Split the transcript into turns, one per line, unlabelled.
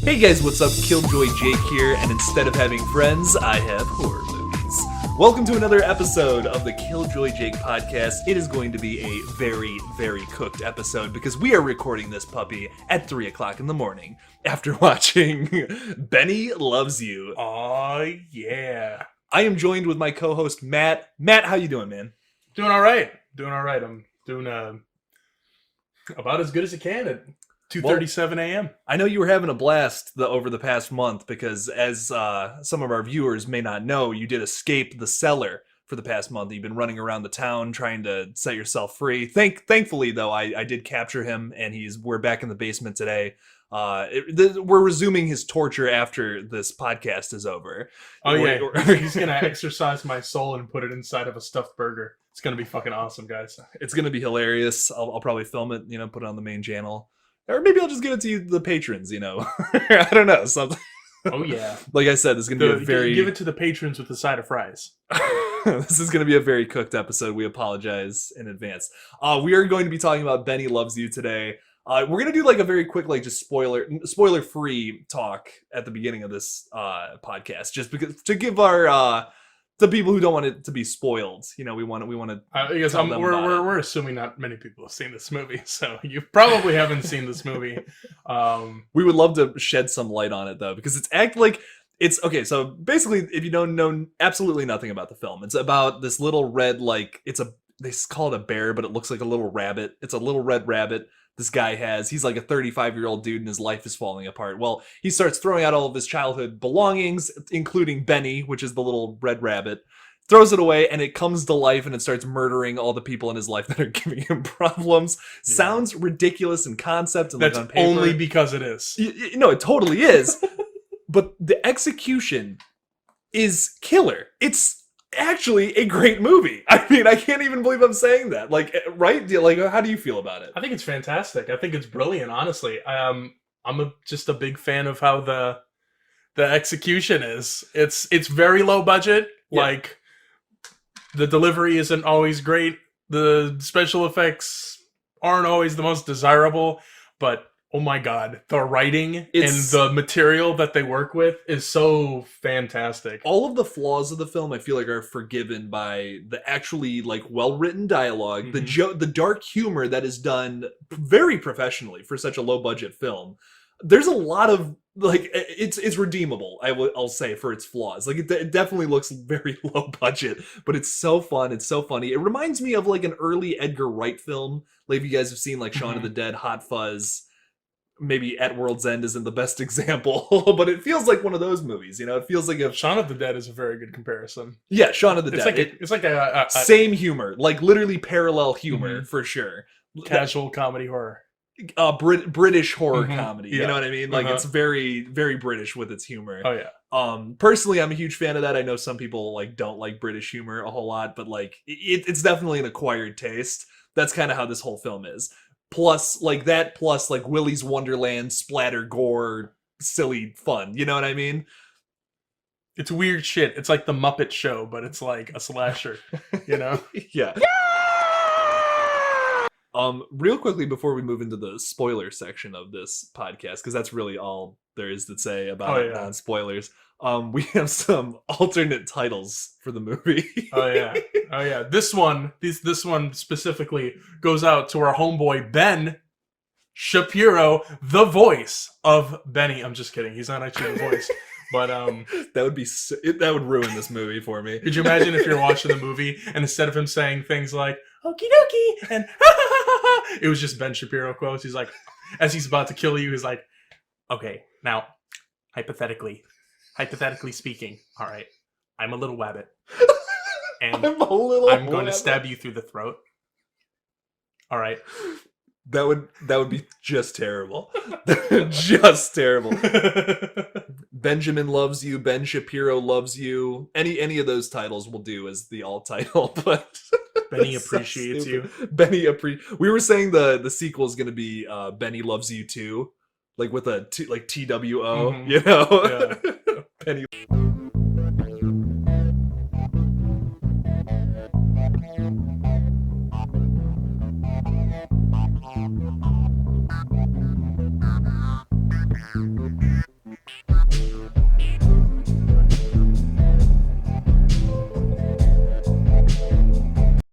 Hey guys, what's up? Killjoy Jake here, and instead of having friends, I have horror movies. Welcome to another episode of the Killjoy Jake podcast. It is going to be a very, very cooked episode because we are recording this puppy at 3 o'clock in the morning after watching Benny Loves You.
Oh yeah.
I am joined with my co-host Matt. Matt, how you doing, man?
Doing all right. I'm doing about as good as I can at 2:37 a.m.
I know you were having a blast over the past month because, as some of our viewers may not know, you did escape the cellar for the past month. You've been running around the town trying to set yourself free. Thankfully, though, I did capture him, and we're back in the basement today. We're resuming his torture after this podcast is over.
Oh yeah, he's gonna exercise my soul and put it inside of a stuffed burger. It's gonna be fucking awesome, guys.
It's gonna be hilarious. I'll probably film it, put it on the main channel. Or maybe I'll just give it to you, the patrons, I don't know, something.
Oh, yeah.
Like I said, this is going to be a very...
Give it to the patrons with a side of fries.
This is going to be a very cooked episode. We apologize in advance. We are going to be talking about Benny Loves You today. We're going to do like a very quick, like just spoiler-free talk at the beginning of this podcast. Just because to give our... the people who don't want it to be spoiled, we want to.
I guess we're assuming not many people have seen this movie, so you probably haven't seen this movie.
We would love to shed some light on it though, because it's okay. So basically, if you don't know absolutely nothing about the film, it's about this little red, they call it a bear, but it looks like a little rabbit. It's a little red rabbit. This guy he's like a 35-year-old dude and his life is falling apart. Well, he starts throwing out all of his childhood belongings, including Benny, which is the little red rabbit, throws it away, and it comes to life and it starts murdering all the people in his life that are giving him problems. Yeah. Sounds ridiculous in concept and
that's
like on paper.
Only because it is.
No, it totally is. But the execution is killer. It's actually a great movie. I mean, I can't even believe I'm saying that. Like, right? Like, how do you feel about it?
I think it's fantastic. I think it's brilliant, honestly. I'm just a big fan of how the execution is. It's very low budget. Yeah. Like, the delivery isn't always great. The special effects aren't always the most desirable, but oh my god, the writing and the material that they work with is so fantastic.
All of the flaws of the film, I feel like, are forgiven by the actually well-written dialogue, the dark humor that is done very professionally for such a low-budget film. There's a lot of it's redeemable. I'll say for its flaws. It definitely looks very low budget, but it's so fun. It's so funny. It reminds me of an early Edgar Wright film. Like if you guys have seen Shaun of the Dead, Hot Fuzz. Maybe At World's End isn't the best example, but it feels like one of those movies. It feels like
Shaun of the Dead is a very good comparison.
Yeah, Shaun of the Dead.
It's like a
same humor, literally parallel humor for sure.
Casual comedy horror.
British horror comedy. Yeah. You know what I mean? It's very, very British with its humor.
Oh yeah.
Personally, I'm a huge fan of that. I know some people don't like British humor a whole lot, but it's definitely an acquired taste. That's kind of how this whole film is. Plus Willy's Wonderland, splatter, gore, silly fun. You know what I mean?
It's weird shit. It's like the Muppet Show, but it's like a slasher,
Yeah. Real quickly before we move into the spoiler section of this podcast, because that's really all there is to say about it, non-spoilers. We have some alternate titles for the movie.
Oh yeah. This one specifically goes out to our homeboy Ben Shapiro, the voice of Benny. I'm just kidding. He's not actually the voice. But
that would ruin this movie for me.
Could you imagine if you're watching the movie and instead of him saying things like "okie dokie" and it was just Ben Shapiro quotes. He's like, as he's about to kill you, he's like, "Okay, now, hypothetically speaking, all right, I'm a little wabbit, and I'm going to stab you through the throat. All right."
That would be just terrible. Just terrible. Benjamin Loves You, Ben Shapiro Loves You. Any of those titles will do as the alt title, but
Benny Appreciates You.
We were saying the sequel is going to be Benny Loves You Too, with a TWO,
Yeah.
Benny